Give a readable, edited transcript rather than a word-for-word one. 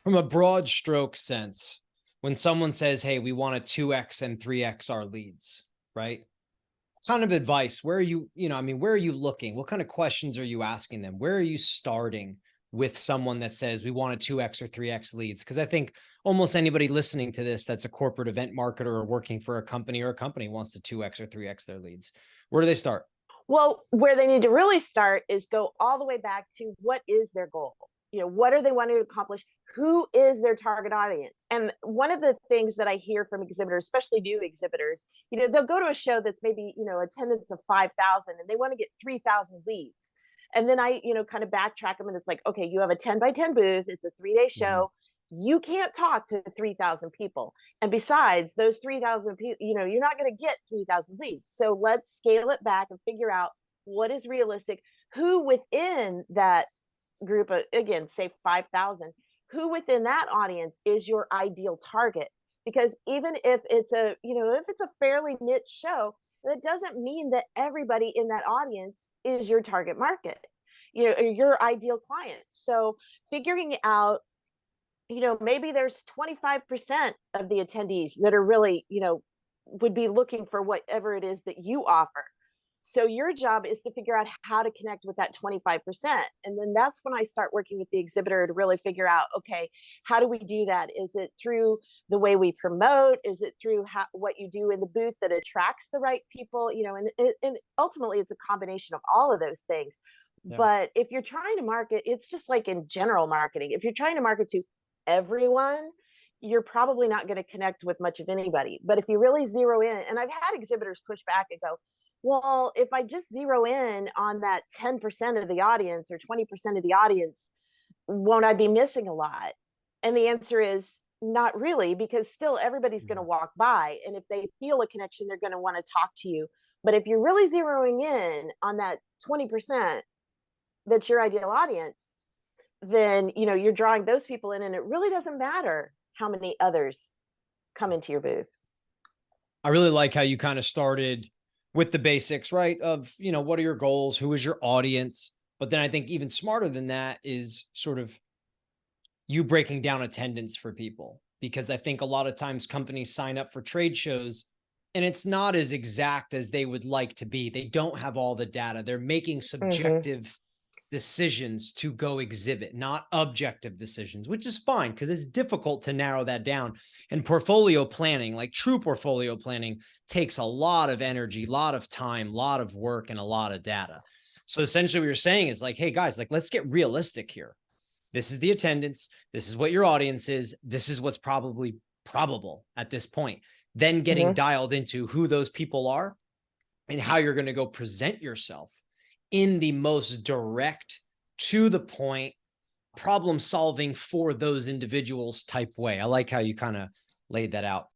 From a broad stroke sense, when someone says, hey, we want to 2x and 3x our leads, right? What kind of advice, where are you, where are you looking? What kind of questions are you asking them? Where are you starting with someone that says we want a 2x or 3x leads? Because I think almost anybody listening to this that's a corporate event marketer or working for a company wants to 2x or 3x their leads. Where do they start? Well, where they need to really start is go all the way back to what is their goal? What are they wanting to accomplish? Who is their target audience? And one of the things that I hear from exhibitors, especially new exhibitors, they'll go to a show that's maybe, attendance of 5,000 and they want to get 3,000 leads. And then I, kind of backtrack them and it's like, okay, you have a 10 by 10 booth. It's a 3-day show. You can't talk to 3,000 people. And besides those 3,000 people, you're not going to get 3,000 leads. So let's scale it back and figure out what is realistic, who within that group of, again, say 5,000, who within that audience is your ideal target? Because even if it's a fairly niche show, that doesn't mean that everybody in that audience is your target market, your ideal client. So figuring out, maybe there's 25% of the attendees that are really, would be looking for whatever it is that you offer. So your job is to figure out how to connect with that 25%. And then that's when I start working with the exhibitor to really figure out, okay, how do we do that? Is it through the way we promote? Is it through what you do in the booth that attracts the right people? And ultimately it's a combination of all of those things. Yeah. But if you're trying to market, it's just like in general marketing. If you're trying to market to everyone, you're probably not going to connect with much of anybody. But if you really zero in, and I've had exhibitors push back and go, well, if I just zero in on that 10% of the audience or 20% of the audience, won't I be missing a lot? And the answer is not really, because still everybody's going to walk by. And if they feel a connection, they're going to want to talk to you. But if you're really zeroing in on that 20% that's your ideal audience, then, you're drawing those people in, and it really doesn't matter how many others come into your booth. I really like how you kind of started with the basics, right? Of, what are your goals? Who is your audience? But then I think even smarter than that is sort of you breaking down attendance for people, because I think a lot of times companies sign up for trade shows and it's not as exact as they would like to be. They don't have all the data. They're making subjective decisions to go exhibit, not objective decisions, which is fine because it's difficult to narrow that down. And portfolio planning, like true portfolio planning, takes a lot of energy, a lot of time, a lot of work, and a lot of data. So essentially what you're saying is like, hey guys, like, let's get realistic here. This is the attendance. This is what your audience is. This is what's probably probable at this point. Then getting dialed into who those people are and how you're going to go present yourself in the most direct, to the point, problem solving for those individuals type way. I like how you kind of laid that out.